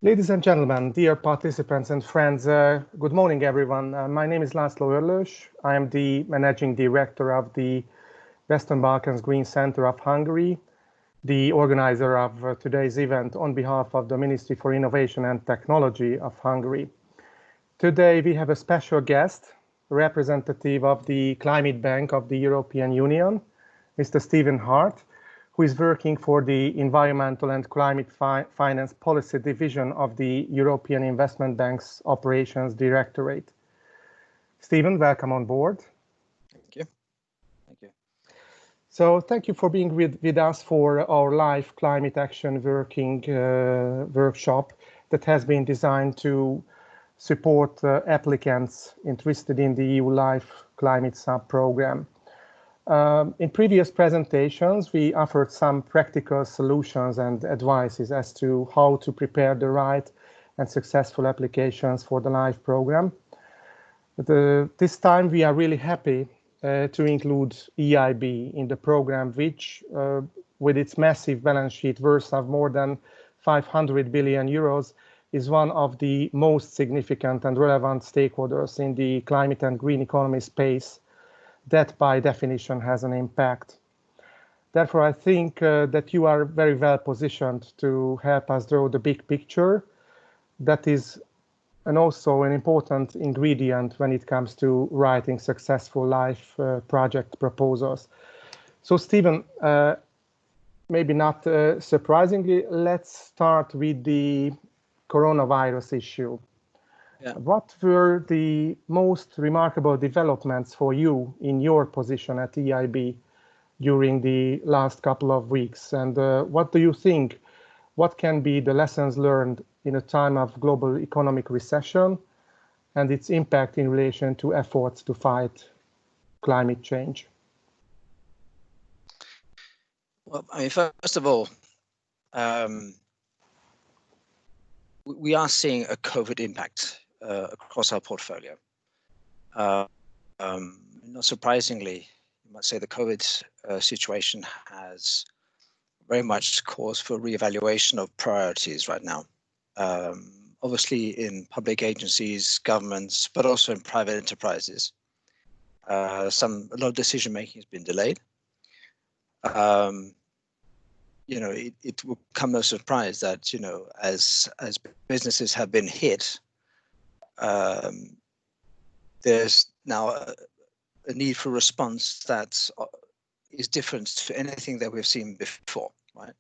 Ladies and gentlemen, dear participants and friends, good morning everyone. My name is László Örlős. I am the Managing Director of the Western Balkans Green Center of Hungary, the organizer of today's event on behalf of the Ministry for Innovation and Technology of Hungary. Today we have a special guest, representative of the Climate Bank of the European Union, Mr. Stephen Hart, who is working for the Environmental and Climate Finance Policy Division of the European Investment Bank's Operations Directorate. Stephen, welcome on board. Thank you. Thank you. So thank you for being with us for our LIFE Climate Action workshop that has been designed to support applicants interested in the EU LIFE Climate Sub-program. In previous presentations, we offered some practical solutions and advices as to how to prepare the right and successful applications for the LIFE program. This time we are really happy to include EIB in the program, which, with its massive balance sheet worth of more than 500 billion euros, is one of the most significant and relevant stakeholders in the climate and green economy space that by definition has an impact. Therefore, I think that you are very well positioned to help us draw the big picture. That is also an important ingredient when it comes to writing successful LIFE project proposals. So Stephen, maybe not surprisingly, let's start with the coronavirus issue. Yeah. What were the most remarkable developments for you in your position at EIB during the last couple of weeks? And what do you think, what can be the lessons learned in a time of global economic recession and its impact in relation to efforts to fight climate change? Well, I mean, first of all, we are seeing a COVID impact across our portfolio. Not surprisingly, you might say the COVID situation has very much cause for reevaluation of priorities right now. Obviously in public agencies, governments, but also in private enterprises. A lot of decision making has been delayed. It will come no surprise that, as businesses have been hit, there's now a need for response that is different to anything that we've seen before, right?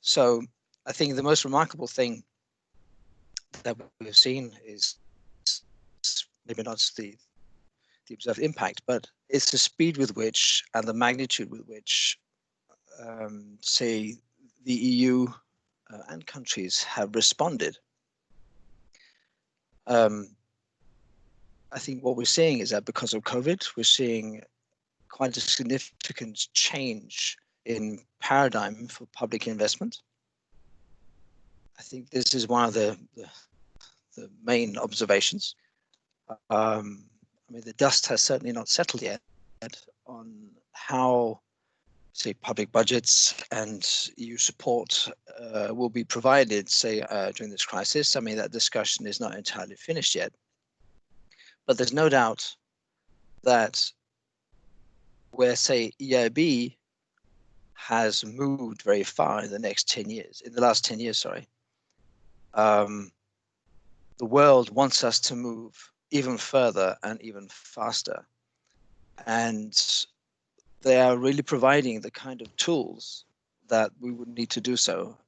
So I think the most remarkable thing that we've seen is maybe not the observed impact, but it's the speed with which and the magnitude with which, say, the EU and countries have responded. I think what we're seeing is that because of COVID, we're seeing quite a significant change in paradigm for public investment. I think this is one of the main observations. I mean, the dust has certainly not settled yet on how, say, public budgets and EU support will be provided, say, during this crisis. I mean, that discussion is not entirely finished yet. But there's no doubt that where, say, EIB has moved very far in the last 10 years, the world wants us to move even further and even faster. And they are really providing the kind of tools that we would need to do so.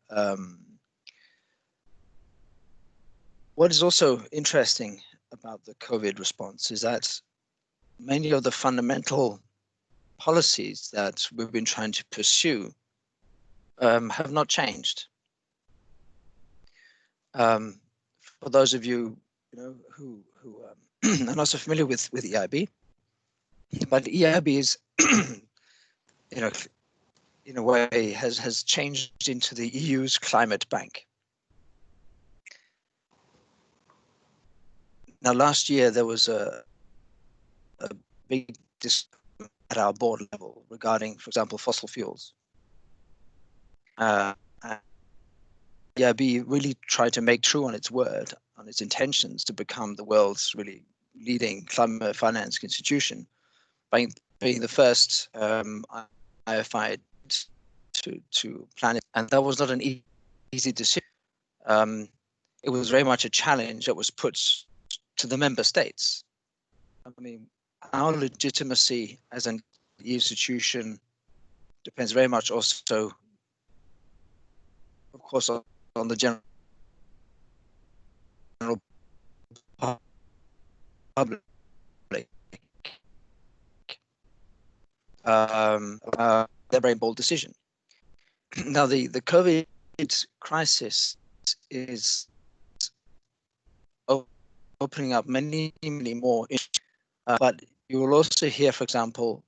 What is also interesting about the COVID response is that many of the fundamental policies that we've been trying to pursue have not changed. For those of you, who are not so familiar with EIB, but EIB is, in a way, has changed into the EU's climate bank. Now, last year there was a big discussion at our board level regarding, for example, fossil fuels. EIB really tried to make true on its word, on its intentions to become the world's really leading climate finance institution by being the first IFI to plan it. And that was not an easy decision. It was very much a challenge that was put to the member states. I mean, our legitimacy as an institution depends very much also, of course, on the general public. A very bold decision. Now, the COVID crisis is opening up many more issues, but you will also hear, for example,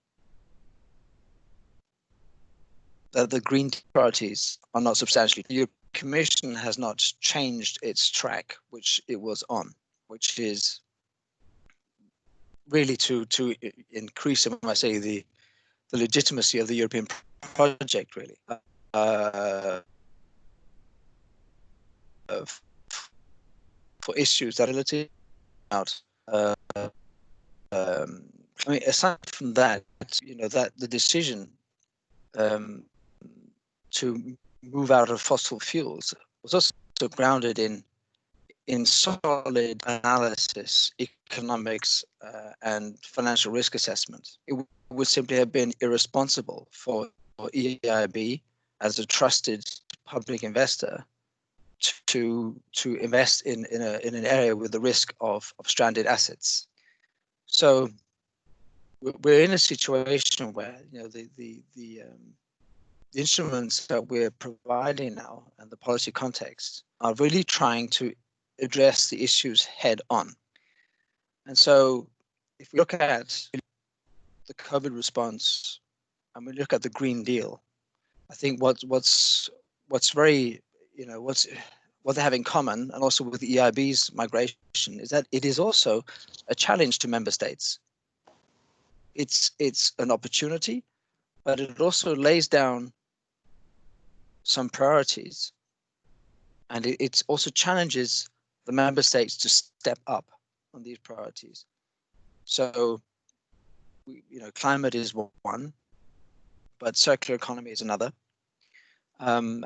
that the green priorities are not substantially. The Commission has not changed its track, which it was on, which is really to increase, I might say, the legitimacy of the European project, really. For issues that are related out. I mean, aside from that, that the decision to move out of fossil fuels was also grounded in solid analysis, economics, and financial risk assessment. It would simply have been irresponsible for EIB as a trusted public investor to invest in an area with the risk of stranded assets. So we're in a situation where the instruments that we're providing now and the policy context are really trying to address the issues head on. And so if we look at the COVID response and we look at the Green Deal, I think what's very, what they have in common, and also with the EIB's migration, is that it is also a challenge to member states. It's an opportunity, but it also lays down some priorities, and it also challenges the member states to step up on these priorities. So, climate is one, but circular economy is another. And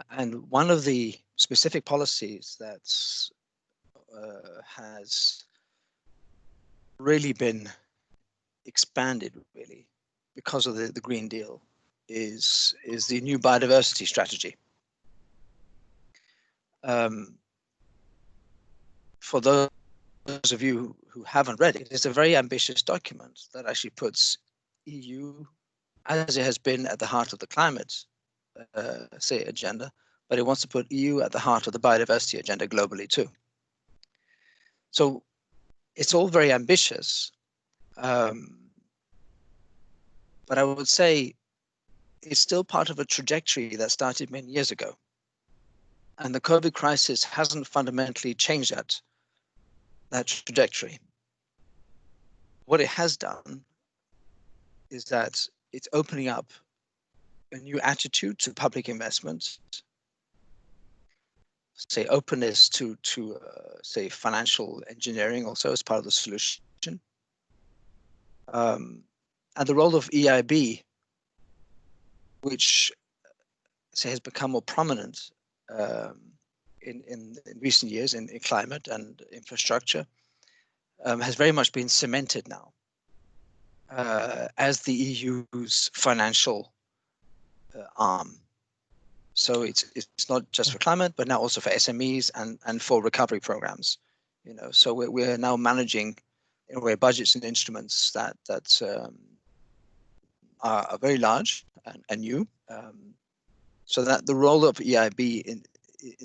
one of the specific policies that has really been expanded, really, because of the Green Deal, is the new biodiversity strategy. For those of you who haven't read it, it's a very ambitious document that actually puts EU, as it has been, at the heart of the climate agenda, but it wants to put EU at the heart of the biodiversity agenda globally too. So it's all very ambitious, but I would say it's still part of a trajectory that started many years ago. And the COVID crisis hasn't fundamentally changed that trajectory. What it has done is that it's opening up a new attitude to public investments, say openness to say also engineering also as part of the solution, and the role of EIB, which say has become more prominent in recent years in climate and infrastructure, has very much been cemented now as the EU's financial arm. So it's not just for climate, but now also for SMEs and for recovery programs. So we're now managing, in a way, budgets and instruments that are very large and new. So that the role of EIB in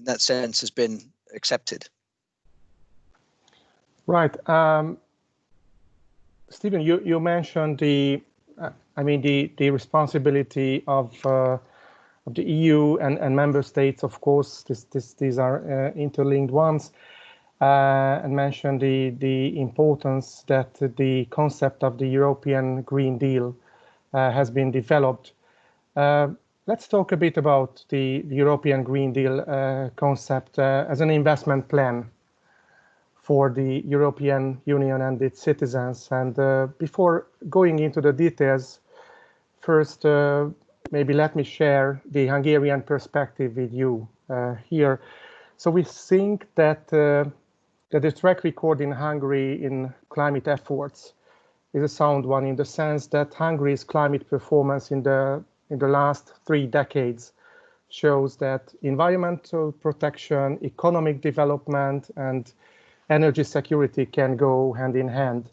that sense has been accepted. Right. Stephen, you mentioned the responsibility of the EU and member states. Of course, these are interlinked ones, and mentioned the importance that the concept of the European Green Deal has been developed. let's talk a bit about the European Green Deal concept as an investment plan for the European Union and its citizens. And before going into the details, first, maybe let me share the Hungarian perspective with you here. So we think that the track record in Hungary in climate efforts is a sound one, in the sense that Hungary's climate performance in the last 3 decades shows that environmental protection, economic development, and energy security can go hand in hand,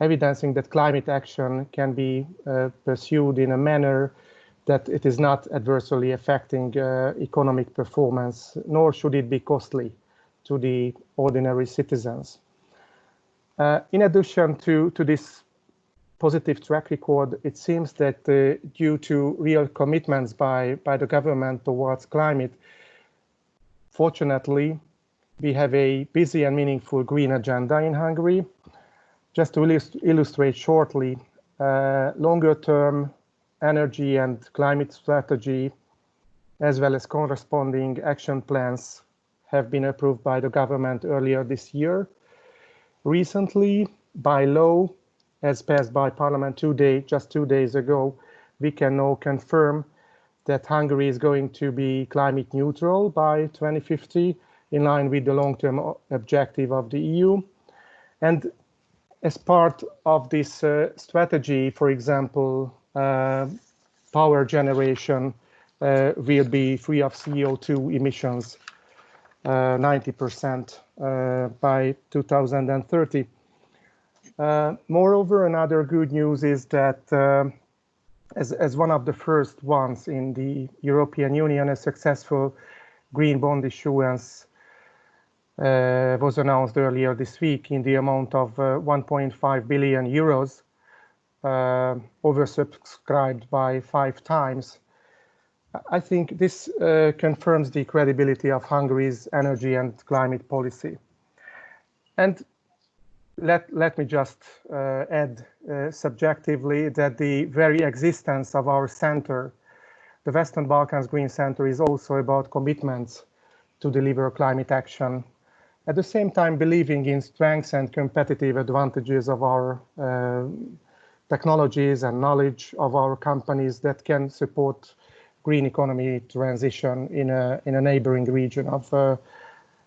evidencing that climate action can be pursued in a manner that it is not adversely affecting economic performance, nor should it be costly to the ordinary citizens. In addition to this positive track record, it seems that due to real commitments by the government towards climate, fortunately, we have a busy and meaningful green agenda in Hungary. Just to illustrate shortly, longer-term energy and climate strategy, as well as corresponding action plans, have been approved by the government earlier this year. Recently, by law, as passed by Parliament just 2 days ago, we can now confirm that Hungary is going to be climate neutral by 2050, in line with the long-term objective of the EU. And as part of this strategy, for example, power generation will be free of CO2 emissions, 90% by 2030. Moreover, another good news is that as one of the first ones in the European Union, a successful green bond issuance was announced earlier this week in the amount of 1.5 billion euros, oversubscribed by 5 times. I think this confirms the credibility of Hungary's energy and climate policy. And let me just add subjectively that the very existence of our center, the Western Balkans Green Center, is also about commitments to deliver climate action. At the same time, believing in strengths and competitive advantages of our technologies and knowledge of our companies that can support green economy transition in a neighboring region of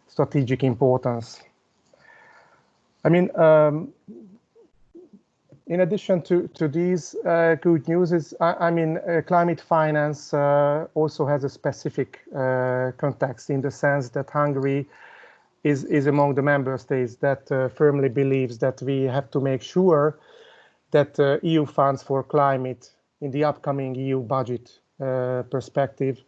strategic importance. I mean, in addition to these good news, climate finance also has a specific context, in the sense that Hungary is among the member states that firmly believes that we have to make sure that EU funds for climate in the upcoming EU budget perspective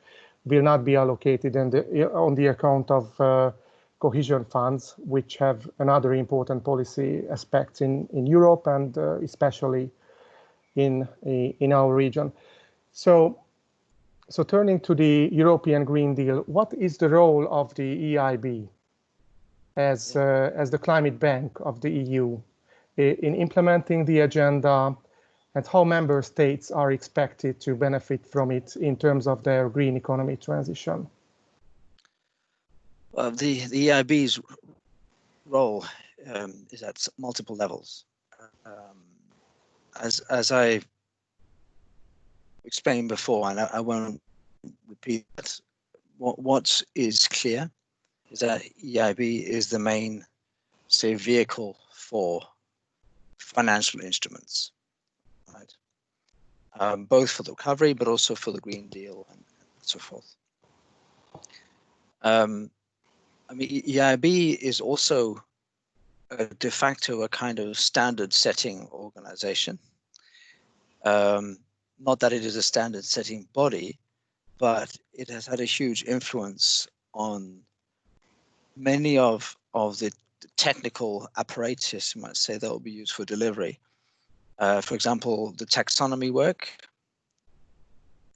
will not be allocated on the account of cohesion funds, which have another important policy aspects in Europe and especially in our region. So turning to the European Green Deal, what is the role of the EIB as the climate bank of the EU in implementing the agenda, and how member states are expected to benefit from it in terms of their green economy transition? Well, the EIB's role is at multiple levels. As I explained before, and I won't repeat that, what is clear is that EIB is the main, say, vehicle for financial instruments, right? Both for the recovery, but also for the Green Deal and so forth. EIB is also de facto a kind of standard-setting organization. Not that it is a standard-setting body, but it has had a huge influence on many of the technical apparatus, you might say, that will be used for delivery. For example, the taxonomy work.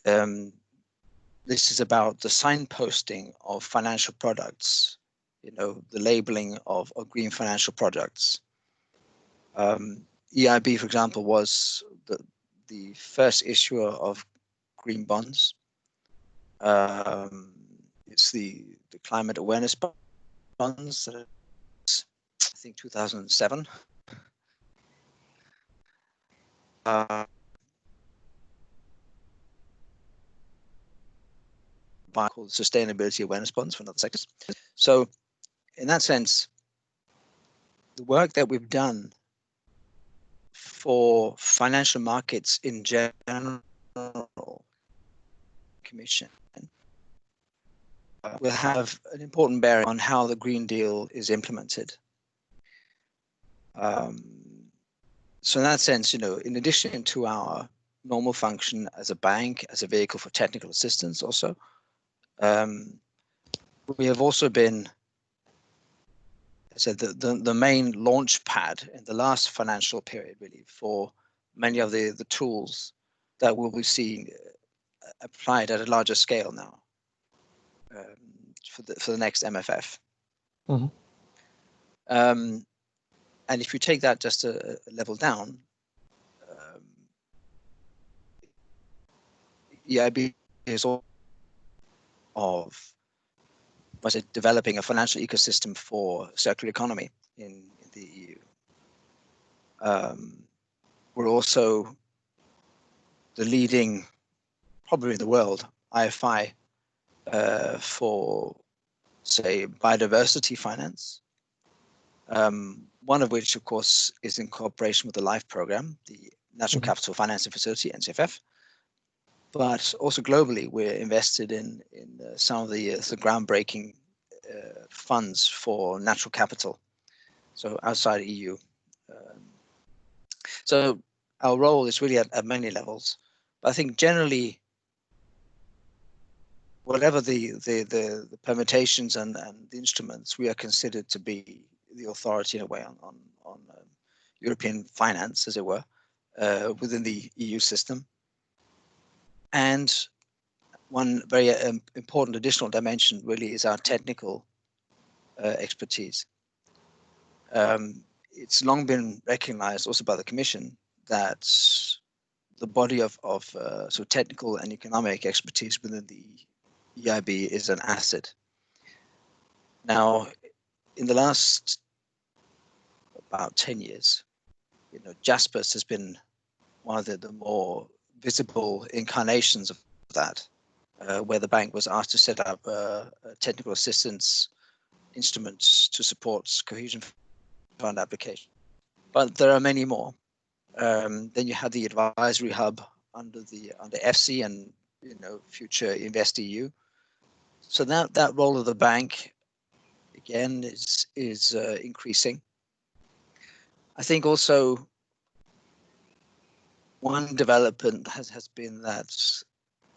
This is about the signposting of financial products, the labeling of green financial products. EIB, for example, was the first issuer of green bonds. It's the climate awareness funds, I think 2007. Called sustainability awareness bonds for other sectors. So in that sense, the work that we've done for financial markets in general, Commission, will have an important bearing on how the Green Deal is implemented. So in that sense, in addition to our normal function as a bank, as a vehicle for technical assistance also, we have also been, the main launch pad in the last financial period, really, for many of the tools that we'll be seeing applied at a larger scale now for the next MFF. Mm-hmm. And if you take that just a level down, EIB is all of developing a financial ecosystem for circular economy in the EU. We're also the leading, probably in the world, IFI for, say, biodiversity finance. One of which, of course, is in cooperation with the LIFE program, the Natural Capital Financing Facility, NCFF. But also globally, we're invested in some of the groundbreaking funds for natural capital, so outside EU. So our role is really at many levels. But I think generally, whatever the permutations and the instruments, we are considered to be the authority in a way on European finance, as it were, within the EU system. And one very important additional dimension really is our technical expertise. It's long been recognized also by the Commission that the body of sort of technical and economic expertise within the EIB is an asset. Now, in the last about 10 years, Jaspers has been one of the more visible incarnations of that, where the bank was asked to set up technical assistance instruments to support cohesion fund application. But there are many more. Then you have the advisory hub under EFSI and future InvestEU. So that role of the bank again is increasing. I think also one development has been that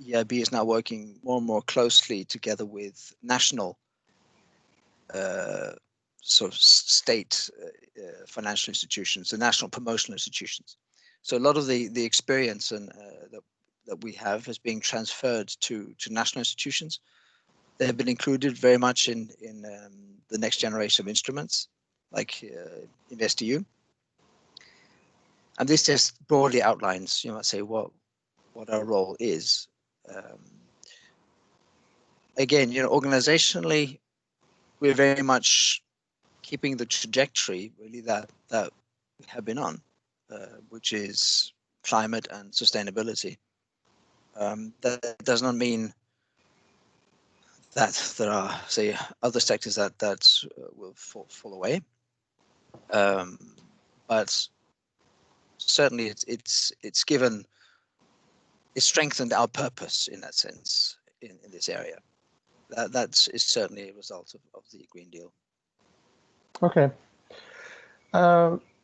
EIB is now working more and more closely together with national sort of state financial institutions, the national promotional institutions. So a lot of the experience and that we have is being transferred to national institutions. They have been included very much in the next generation of instruments like InvestEU. And this just broadly outlines, you might say, what our role is. Again, organizationally, we're very much keeping the trajectory really that we have been on, which is climate and sustainability. That does not mean that there are, say, other sectors that will fall away, but certainly it's strengthened our purpose in that sense in this area. That is certainly a result of the Green Deal. Okay.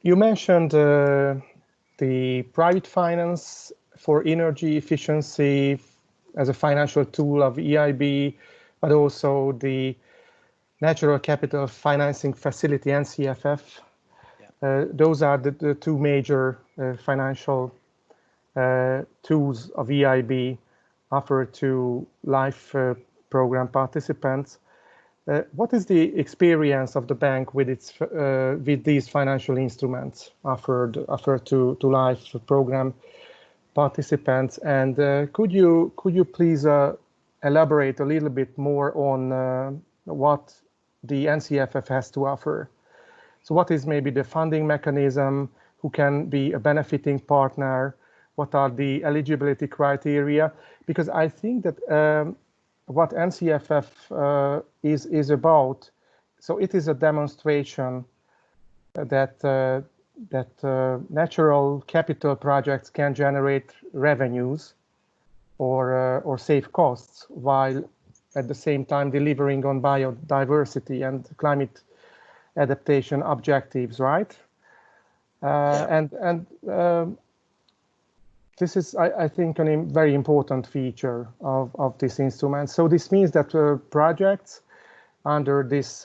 You mentioned the private finance for energy efficiency as a financial tool of EIB, but also the Natural Capital Financing Facility, NCFF. Yeah. Those are the two major financial tools of EIB offered to LIFE program participants. What is the experience of the bank with these financial instruments offered to LIFE program participants? And could you please elaborate a little bit more on what the NCFF has to offer. So what is maybe the funding mechanism, who can be a benefiting partner, what are the eligibility criteria? Because I think that what NCFF is about, so it is a demonstration that natural capital projects can generate revenues or save costs, while at the same time delivering on biodiversity and climate adaptation objectives, right? And this is, I think, a very important feature of this instrument. So this means that projects under this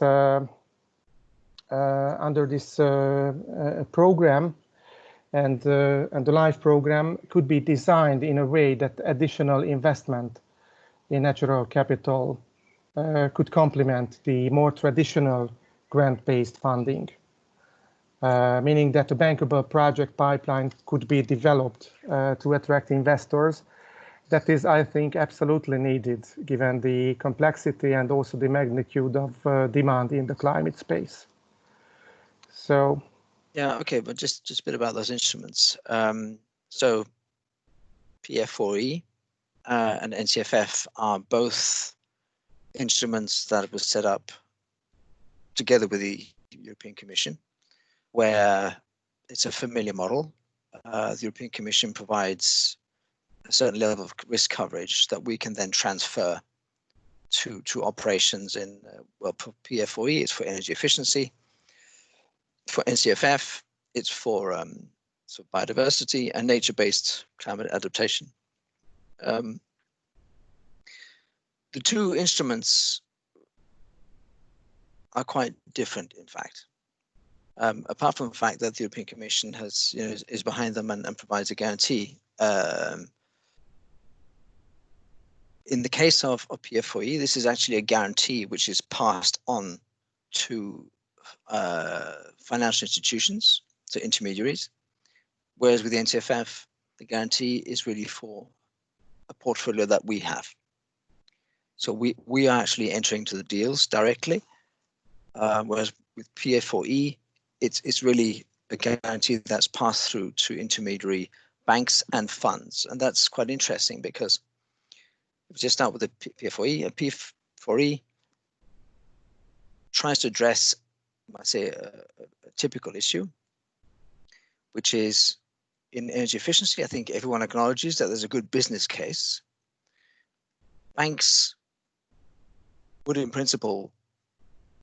program and the LIFE program could be designed in a way that additional investment in natural capital could complement the more traditional grant-based funding, meaning that a bankable project pipeline could be developed to attract investors. That is, I think, absolutely needed given the complexity and also the magnitude of demand in the climate space. So, yeah, okay, but just a bit about those instruments. So PF4E and NCFF are both instruments that were set up together with the European Commission, where it's a familiar model. The European Commission provides a certain level of risk coverage that we can then transfer to operations in, well, for PF4E, it's for energy efficiency. For NCFF, it's for biodiversity and nature-based climate adaptation. The two instruments are quite different, in fact. Apart from the fact that the European Commission has, is behind them and provides a guarantee. In the case of PF4E, this is actually a guarantee which is passed on to financial institutions, so intermediaries, whereas with the NCFF, the guarantee is really for a portfolio that we have. So we are actually entering to the deals directly, whereas with PF4E, it's really a guarantee that's passed through to intermediary banks and funds. And that's quite interesting because if we just start with the PF4E, and PF4E tries to address, I might say, a typical issue, which is in energy efficiency. I think everyone acknowledges that there's a good business case. Banks would, in principle,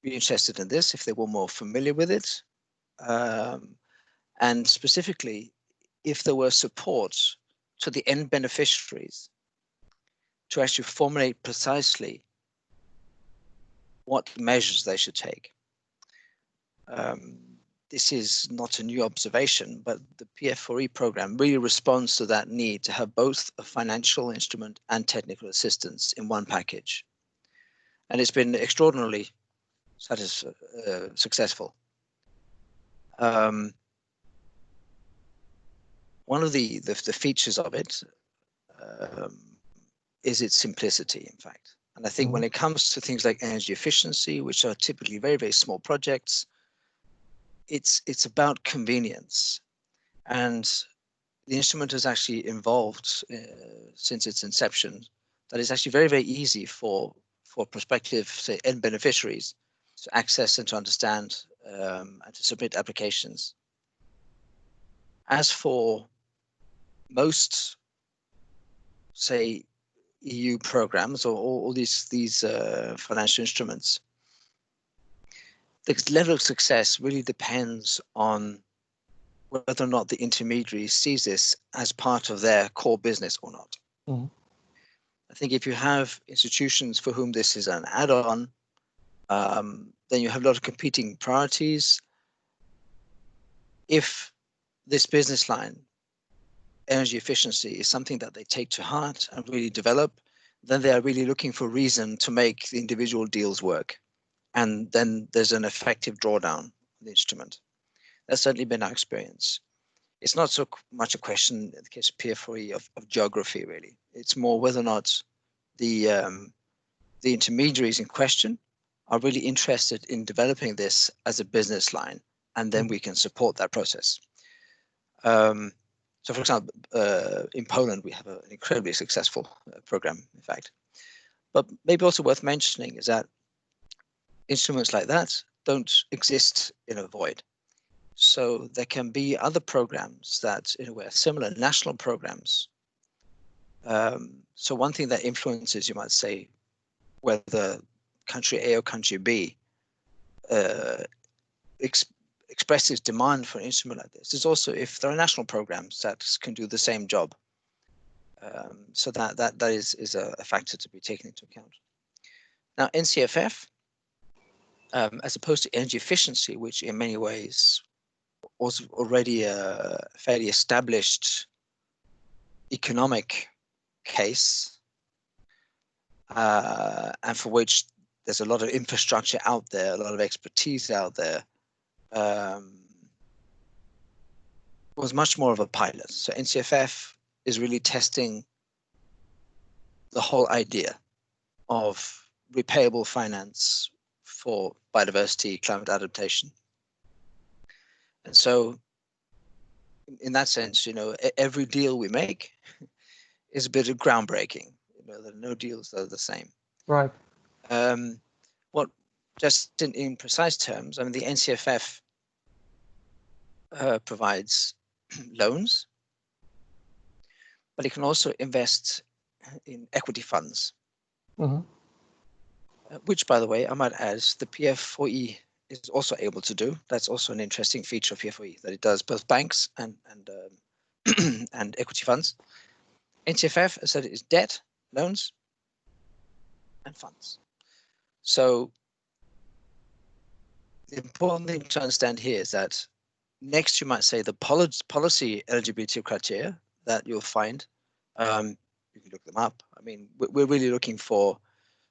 be interested in this if they were more familiar with it. And specifically, if there were support to the end beneficiaries to actually formulate precisely what measures they should take. This is not a new observation, but the PF4E program really responds to that need to have both a financial instrument and technical assistance in one package. And it's been extraordinarily successful. One of the features of it is its simplicity, in fact. And I think when it comes to things like energy efficiency, which are typically very, very small projects, it's about convenience. And the instrument has actually evolved since its inception, that it's actually very, very easy for prospective, say, end beneficiaries to access and to understand and to submit applications. As for most, say, EU programs or all these financial instruments, the level of success really depends on whether or not the intermediary sees this as part of their core business or not. Mm-hmm. I think if you have institutions for whom this is an add-on, then you have a lot of competing priorities. If this business line, energy efficiency, is something that they take to heart and really develop, then they are really looking for reason to make the individual deals work. And then there's an effective drawdown of the instrument. That's certainly been our experience. It's not so much a question in the case of PF4E of geography, really. It's more whether or not the intermediaries in question are really interested in developing this as a business line, and then we can support that process. So, for example, in Poland, we have an incredibly successful program, in fact. But maybe also worth mentioning is that instruments like that don't exist in a void. So there can be other programs that, in a way, are similar national programs. So one thing that influences, you might say, whether country A or country B expresses demand for an instrument like this is also if there are national programs that can do the same job. So that is a factor to be taken into account. Now, NCFF, as opposed to energy efficiency, which in many ways was already a fairly established economic case, and for which there's a lot of infrastructure out there, a lot of expertise out there, was much more of a pilot. So NCFF is really testing the whole idea of repayable finance for biodiversity, climate adaptation. And so in that sense, you know, every deal we make is a bit of groundbreaking. You know, there are no deals that are the same. Right. What, just in precise terms, I mean, the NCFF provides loans, but it can also invest in equity funds, which, by the way, I might add, the PF4E is also able to do. That's also an interesting feature of PF4E, that it does both banks and and equity funds. NCFF, as I said, is debt, loans, and funds. So the important thing to understand here is that next, you might say, the policy eligibility criteria that you'll find, you can look them up. I mean, we're really looking for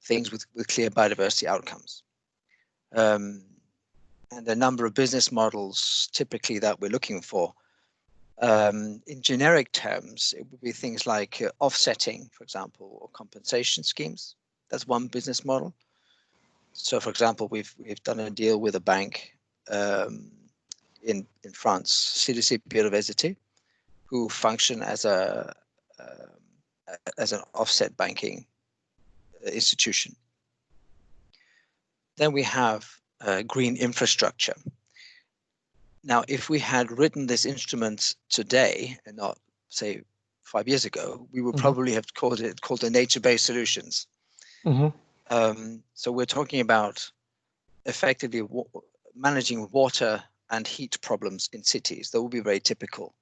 things with clear biodiversity outcomes. And the number of business models typically that we're looking for. In generic terms, it would be things like offsetting, for example, or compensation schemes. That's one business model. So, for example, we've done a deal with a bank in France, CDC Biodiversité, who function as an offset banking institution. Then we have green infrastructure. Now, if we had written this instrument today and not, say, 5 years ago, we would probably have called the nature-based solutions. So we're talking about effectively managing water and heat problems in cities. That will be very typical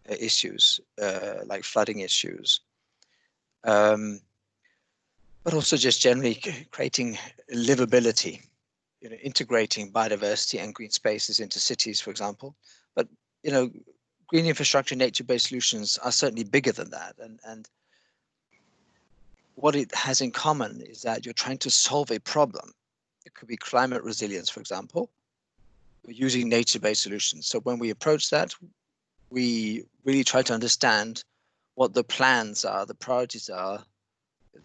issues, like flooding issues. But also just generally creating livability, you know, integrating biodiversity and green spaces into cities, for example. But, you know, green infrastructure, nature-based solutions are certainly bigger than that. And what it has in common is that you're trying to solve a problem. It could be climate resilience, for example, using nature-based solutions. So when we approach that, we really try to understand what the plans are, the priorities are,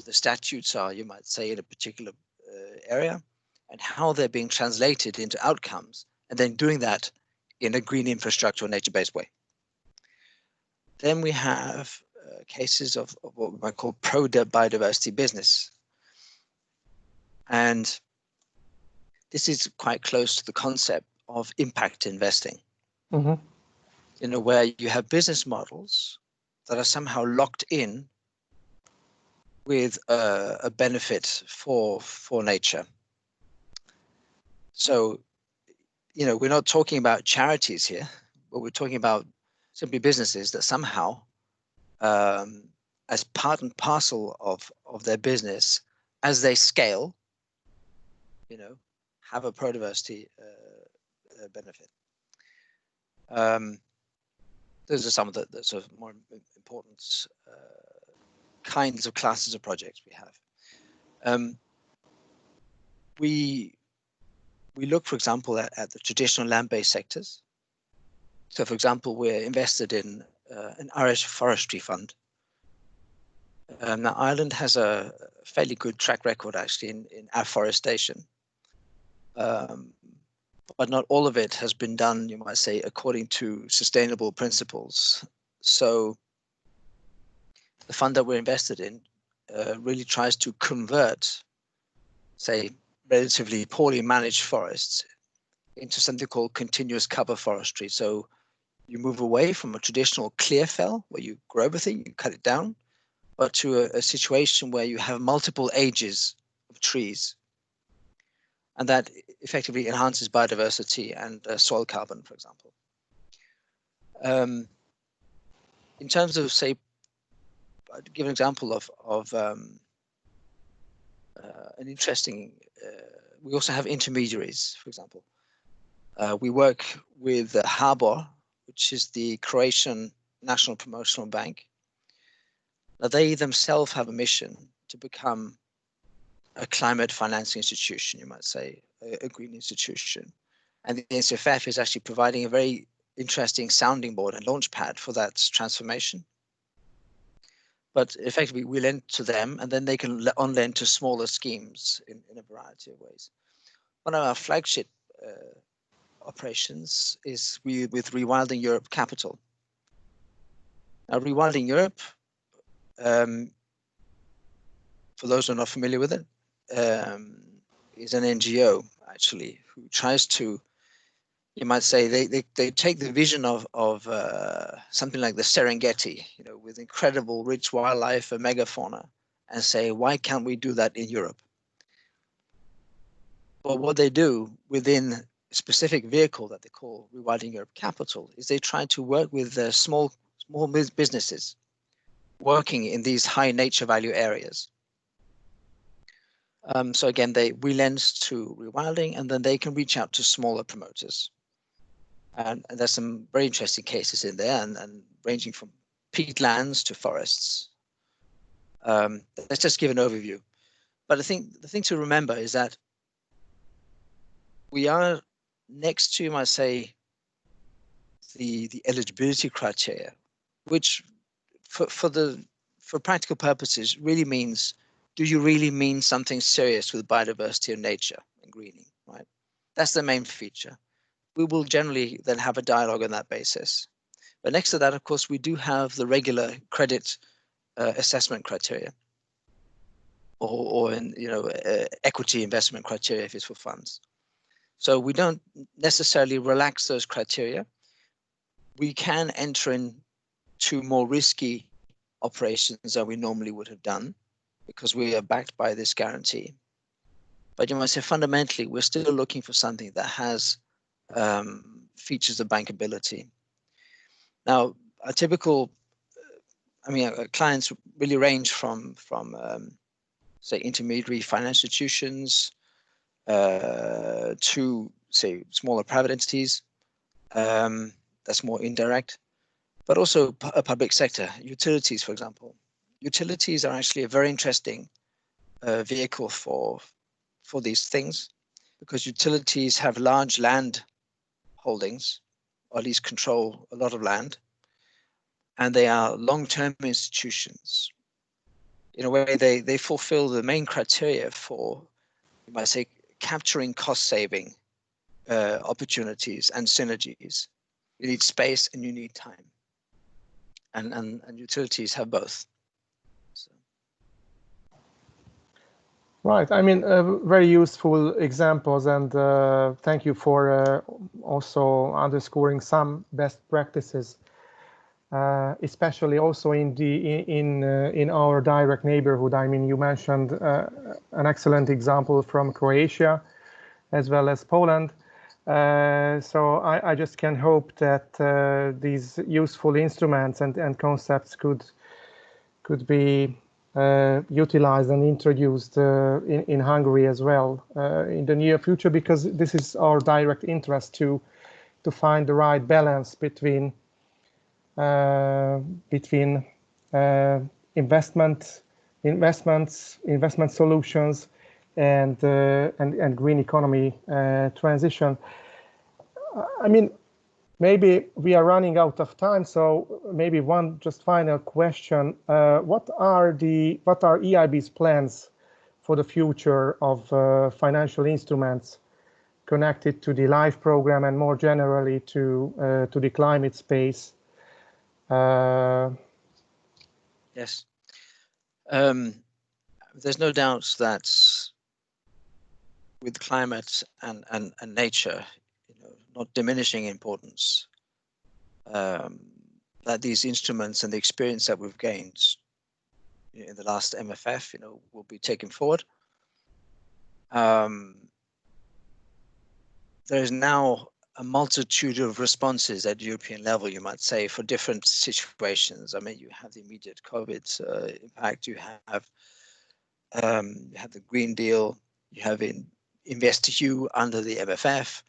the statutes are, you might say, in a particular area, and how they're being translated into outcomes, and then doing that in a green infrastructure or nature-based way. Then we have cases of what we might call pro-biodiversity business. And this is quite close to the concept of impact investing. You know, where you have business models that are somehow locked in with a benefit for nature. So, you know, we're not talking about charities here, but we're talking about simply businesses that somehow, as part and parcel of their business, as they scale, you know, have a pro-diversity benefit. Those are some of the sort of more important kinds of classes of projects we have. We look, for example, at the traditional land-based sectors. So, for example, we're invested in an Irish forestry fund, Now, Ireland has a fairly good track record, actually, in afforestation. But not all of it has been done, you might say, according to sustainable principles. So the fund that we're invested in really tries to convert, say, relatively poorly managed forests into something called continuous cover forestry. So you move away from a traditional clear fell where you grow everything, you cut it down, but to a situation where you have multiple ages of trees. And that effectively enhances biodiversity and soil carbon, for example. In terms of, say, I'd give an example of an interesting, we also have intermediaries, for example. We work with HBOR, which is the Croatian National Promotional Bank. Now, they themselves have a mission to become a climate financing institution, you might say, a green institution. And the NCFF is actually providing a very interesting sounding board and launch pad for that transformation. But effectively, we lend to them, and then they can on-lend to smaller schemes in a variety of ways. One of our flagship operations is with Rewilding Europe Capital. Now, Rewilding Europe, for those who are not familiar with it, is an NGO, actually, who tries to, you might say, they take the vision of something like the Serengeti, you know, with incredible rich wildlife and megafauna, and say, why can't we do that in Europe? But what they do within a specific vehicle that they call Rewilding Europe Capital is they try to work with small businesses working in these high nature value areas. So again, we lend to Rewilding, and then they can reach out to smaller promoters. And there's some very interesting cases in there, and ranging from peatlands to forests. Let's just give an overview. But I think the thing to remember is that we are next to, you might say, the eligibility criteria, which for practical purposes really means, do you really mean something serious with biodiversity and nature and greening, right? That's the main feature. We will generally then have a dialogue on that basis. But next to that, of course, we do have the regular credit assessment criteria, or in, you know, equity investment criteria if it's for funds. So we don't necessarily relax those criteria. We can enter into more risky operations than we normally would have done, because we are backed by this guarantee. But you might say fundamentally, we're still looking for something that has features of bankability. Now, our typical, our clients really range from say, intermediary financial institutions to, say, smaller private entities. That's more indirect, but also a public sector, utilities, for example. Utilities are actually a very interesting vehicle for these things, because utilities have large land holdings, or at least control a lot of land, and they are long-term institutions. In a way, they fulfill the main criteria for, you might say, capturing cost-saving opportunities and synergies. You need space and you need time, and utilities have both. Right. Very useful examples, and thank you for also underscoring some best practices, especially also in our direct neighborhood. You mentioned an excellent example from Croatia, as well as Poland. So I just can hope that these useful instruments and concepts could be utilized and introduced in Hungary as well in the near future, because this is our direct interest to find the right balance between investment solutions and green economy transition. maybe we are running out of time, so maybe one just final question. What are EIB's plans for the future of financial instruments connected to the LIFE program and more generally to the climate space? Yes. There's no doubt that with climate and nature, not diminishing importance, that these instruments and the experience that we've gained in the last MFF, will be taken forward. There is now a multitude of responses at European level, you might say, for different situations. I mean, you have the immediate COVID impact, you have the Green Deal, you have InvestEU under the MFF,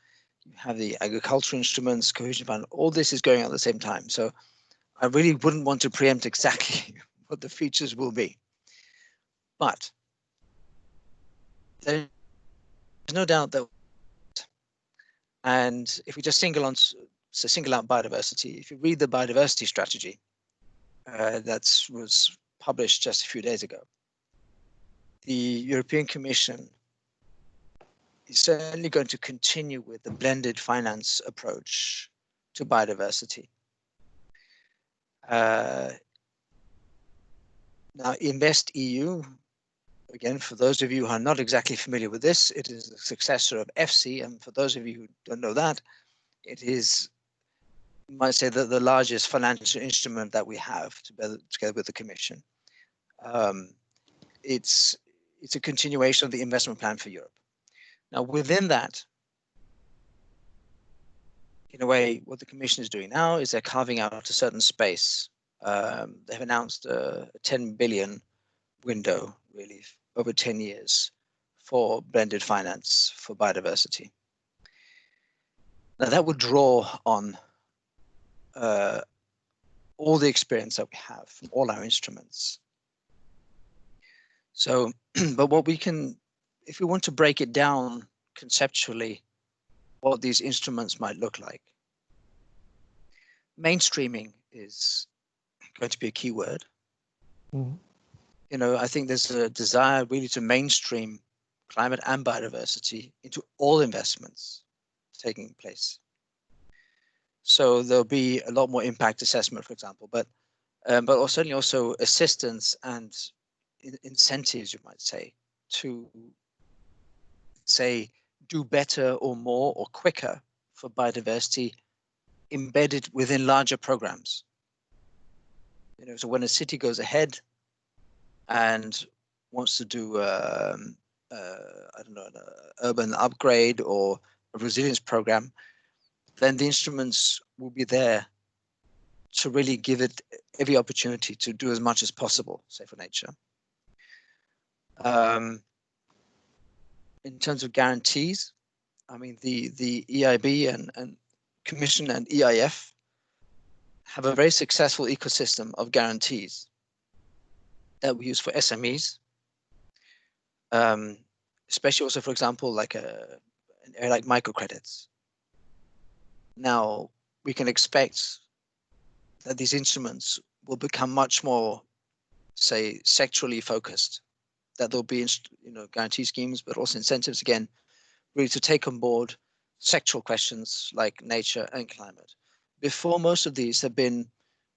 you have the agricultural instruments, cohesion fund, all this is going on at the same time. So I really wouldn't want to preempt exactly what the features will be. But there's no doubt that, and if we just single out biodiversity, if you read the biodiversity strategy that was published just a few days ago, the European Commission is certainly going to continue with the blended finance approach to biodiversity. Now, InvestEU, again, for those of you who are not exactly familiar with this, it is the successor of EFSI, and for those of you who don't know that, it is, you might say, the largest financial instrument that we have together with the Commission. It's a continuation of the investment plan for Europe. Now, within that, in a way, what the Commission is doing now is they're carving out a certain space. They've announced a 10 billion window, really, over 10 years for blended finance for biodiversity. Now, that would draw on all the experience that we have from all our instruments. So, but what we can, if we want to break it down conceptually, what these instruments might look like, mainstreaming is going to be a key word. Mm-hmm. I think there's a desire really to mainstream climate and biodiversity into all investments taking place. So there'll be a lot more impact assessment, for example, but certainly also assistance and incentives, you might say, to say do better or more or quicker for biodiversity embedded within larger programs. So when a city goes ahead and wants to do I don't know, an urban upgrade or a resilience program, then the instruments will be there to really give it every opportunity to do as much as possible, say, for nature. In terms of guarantees, I mean, the EIB and Commission and EIF have a very successful ecosystem of guarantees that we use for SMEs, especially also, for example, like an area like microcredits. Now, we can expect that these instruments will become much more, say, sectorally focused, that there'll be, guarantee schemes, but also incentives, again, really to take on board sectoral questions like nature and climate. Before, most of these have been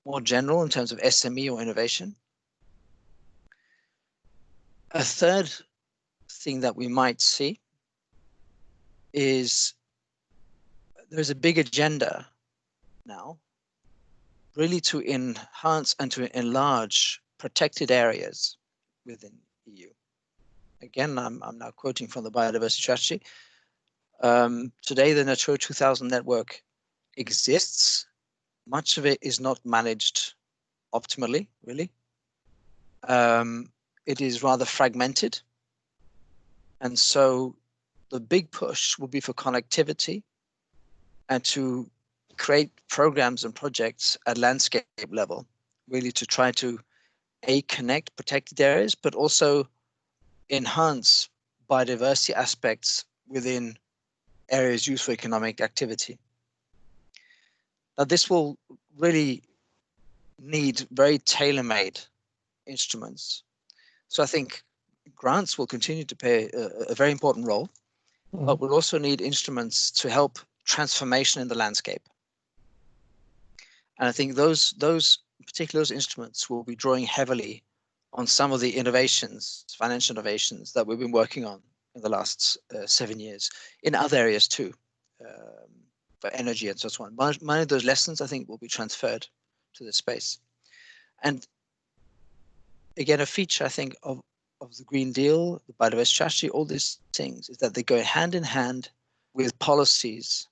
more general in terms of SME or innovation. A third thing that we might see is there's a big agenda now really to enhance and to enlarge protected areas within EU. Again, I'm now quoting from the biodiversity strategy. Today, the Natura 2000 network exists. Much of it is not managed optimally, really. It is rather fragmented. And so the big push will be for connectivity and to create programs and projects at landscape level, really to try to connect protected areas, but also enhance biodiversity aspects within areas used for economic activity. Now, this will really need very tailor-made instruments. So I think grants will continue to play a very important role, but we'll also need instruments to help transformation in the landscape. And I think those instruments will be drawing heavily on some of the innovations, financial innovations that we've been working on in the last 7 years, in other areas too, for energy and so on. Many of those lessons, I think, will be transferred to this space. And again, a feature, I think, of the Green Deal, the biodiversity strategy, all these things, is that they go hand in hand with policies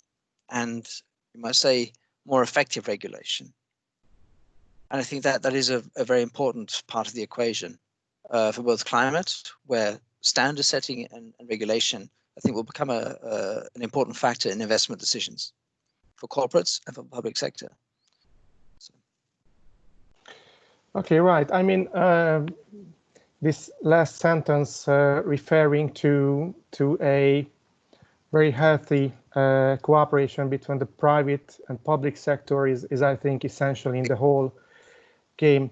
and, you might say, more effective regulation. And I think that is a very important part of the equation for both climate, where standard setting and regulation, I think, will become an important factor in investment decisions for corporates and for the public sector. So. Okay, right. I mean, this last sentence referring to a very healthy cooperation between the private and public sector is I think, essential in the whole game.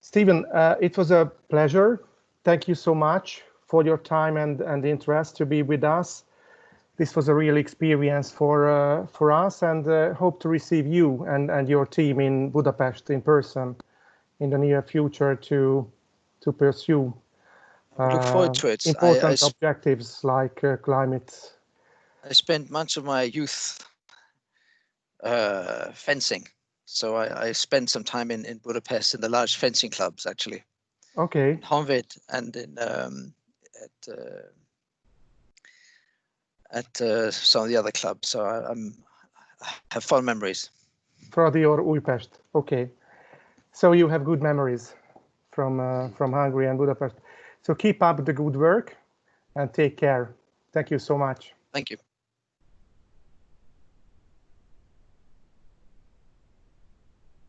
Stephen, it was a pleasure. Thank you so much for your time and interest to be with us. This was a real experience for us, and hope to receive you and your team in Budapest in person in the near future to pursue look forward to it. Important objectives like climate. I spent much of my youth fencing. So I spent some time in Budapest in the large fencing clubs, actually. Okay. In Honvéd and in at some of the other clubs. So I have fond memories. Fradi or Újpest. Okay. So you have good memories from Hungary and Budapest. So keep up the good work and take care. Thank you so much. Thank you.